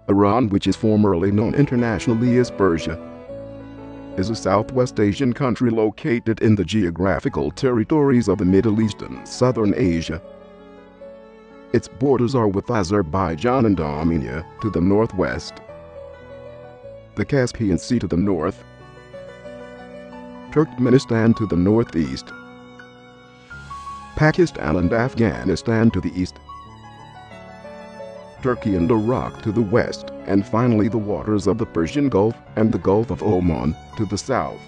Iran, which is formerly known internationally as Persia, is a Southwest Asian country located in the geographical territories of the Middle East and Southern Asia. Its borders are with Azerbaijan and Armenia to the northwest, the Caspian Sea to the north, Turkmenistan to the northeast, Pakistan and Afghanistan to the east, Turkey and Iraq to the west, and finally the waters of the Persian Gulf and the Gulf of Oman to the south.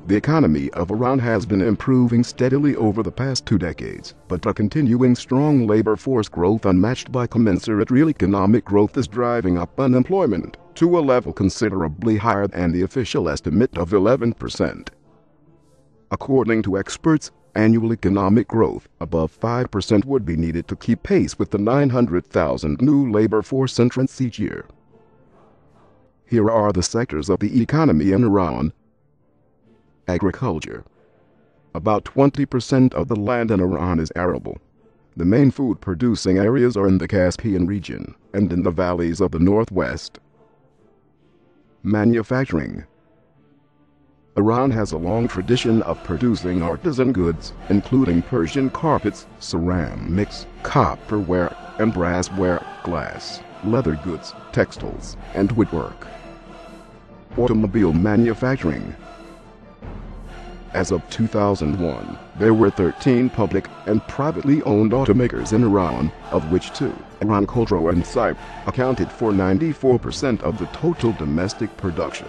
The economy of Iran has been improving steadily over the past 2 decades, but a continuing strong labor force growth unmatched by commensurate real economic growth is driving up unemployment to a level considerably higher than the official estimate of 11%. According to experts, annual economic growth above 5% would be needed to keep pace with the 900,000 new labor force entrants each year. Here are the sectors of the economy in Iran. Agriculture. About 20% of the land in Iran is arable. The main food-producing areas are in the Caspian region and in the valleys of the northwest. Manufacturing. Iran has a long tradition of producing artisan goods, including Persian carpets, ceramics, copperware, and brassware, glass, leather goods, textiles, and woodwork. Automobile manufacturing. As of 2001, there were 13 public and privately owned automakers in Iran, of which 2, Iran Khodro and Saib, accounted for 94% of the total domestic production.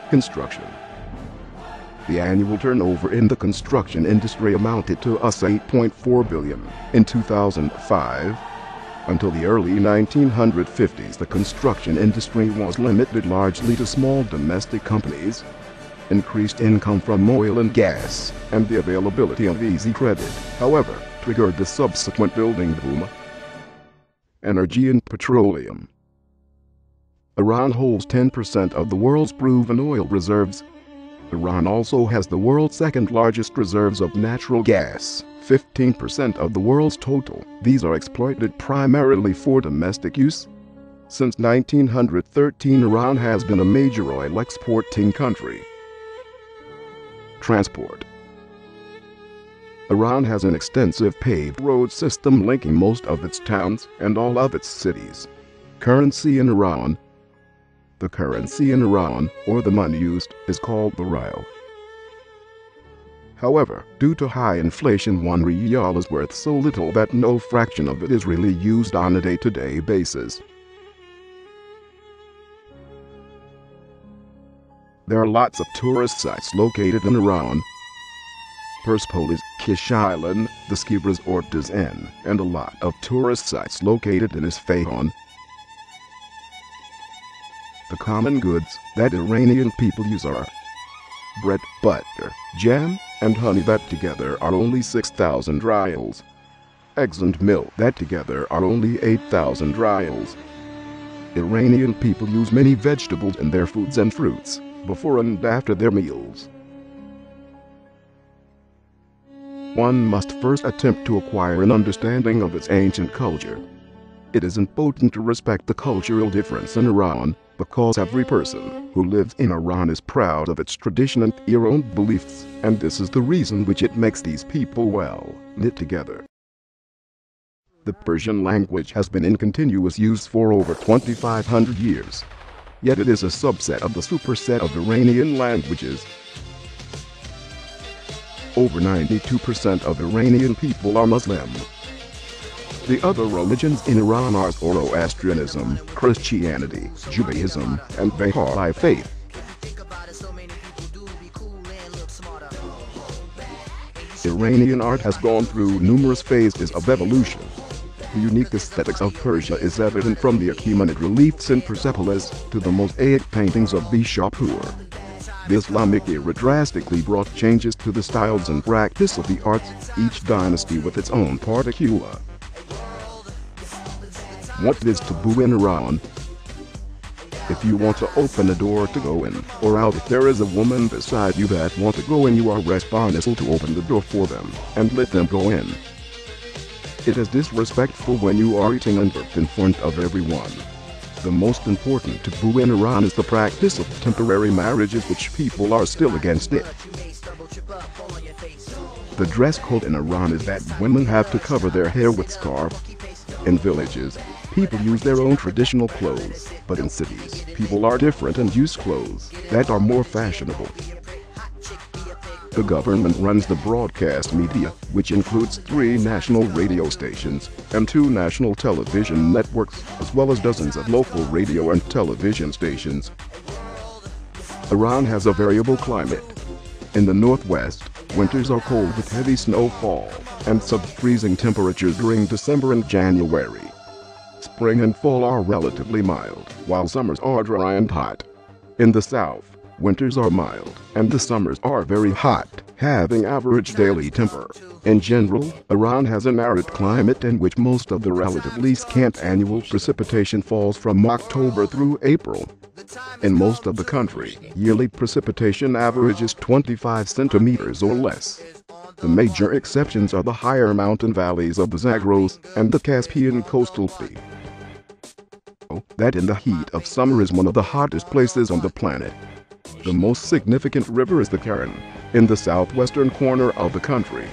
Construction. The annual turnover in the construction industry amounted to $8.4 billion in 2005. Until the early 1950s, the construction industry was limited largely to small domestic companies. Increased income from oil and gas and the availability of easy credit, however, triggered the subsequent building boom. Energy and petroleum. Iran holds 10% of the world's proven oil reserves. Iran also has the world's second largest reserves of natural gas, 15% of the world's total. These are exploited primarily for domestic use. Since 1913, Iran has been a major oil exporting country. Transport. Iran has an extensive paved road system linking most of its towns and all of its cities. Currency in Iran. The currency in Iran, or the money used, is called the rial. However, due to high inflation, 1 rial is worth so little that no fraction of it is really used on a day-to-day basis. There are lots of tourist sites located in Iran. Persepolis, Kish Island, the ski resort Dazan, and a lot of tourist sites located in Isfahan. The common goods that Iranian people use are bread, butter, jam, and honey that together are only 6,000 rials. Eggs and milk that together are only 8,000 rials. Iranian people use many vegetables in their foods and fruits before and after their meals. One must first attempt to acquire an understanding of its ancient culture. It is important to respect the cultural difference in Iran, because every person who lives in Iran is proud of its tradition and their own beliefs, and this is the reason which it makes these people well knit together. The Persian language has been in continuous use for over 2,500 years. Yet it is a subset of the superset of Iranian languages. Over 92% of Iranian people are Muslim. The other religions in Iran are Zoroastrianism, Christianity, Judaism, and Baha'i faith. Iranian art has gone through numerous phases of evolution. The unique aesthetics of Persia is evident from the Achaemenid reliefs in Persepolis to the mosaic paintings of Bishapur. The Islamic era drastically brought changes to the styles and practice of the arts, each dynasty with its own particula. What is taboo in Iran? If you want to open a door to go in or out, if there is a woman beside you that wants to go in, you are responsible to open the door for them and let them go in. It is disrespectful when you are eating and burp in front of everyone. The most important taboo in Iran is the practice of temporary marriages, which people are still against it. The dress code in Iran is that women have to cover their hair with scarves. In villages, people use their own traditional clothes, but in cities, people are different and use clothes that are more fashionable. The government runs the broadcast media, which includes 3 national radio stations and 2 national television networks, as well as dozens of local radio and television stations. Iran has a variable climate. In the northwest, winters are cold with heavy snowfall and sub-freezing temperatures during December and January. Spring and fall are relatively mild, while summers are dry and hot. In the south, winters are mild, and the summers are very hot, having average daily temperature. In general, Iran has an arid climate in which most of the relatively scant annual precipitation falls from October through April. In most of the country, yearly precipitation averages 25 centimeters or less. The major exceptions are the higher mountain valleys of the Zagros and the Caspian coastal plain. That in the heat of summer is one of the hottest places on the planet. The most significant river is the Karen, in the southwestern corner of the country.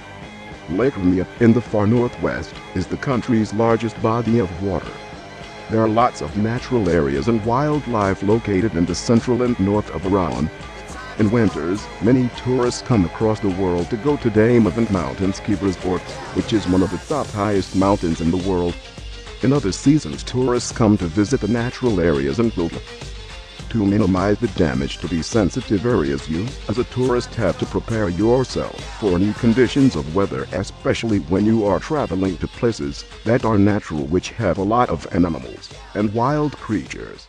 Lake Urmia, in the far northwest, is the country's largest body of water. There are lots of natural areas and wildlife located in the central and north of Iran. In winters, many tourists come across the world to go to Damavand Mountain Ski Resort, which is one of the top highest mountains in the world. In other seasons, tourists come to visit the natural areas and wildlife. To minimize the damage to these sensitive areas, you, as a tourist, have to prepare yourself for any conditions of weather, especially when you are traveling to places that are natural, which have a lot of animals and wild creatures.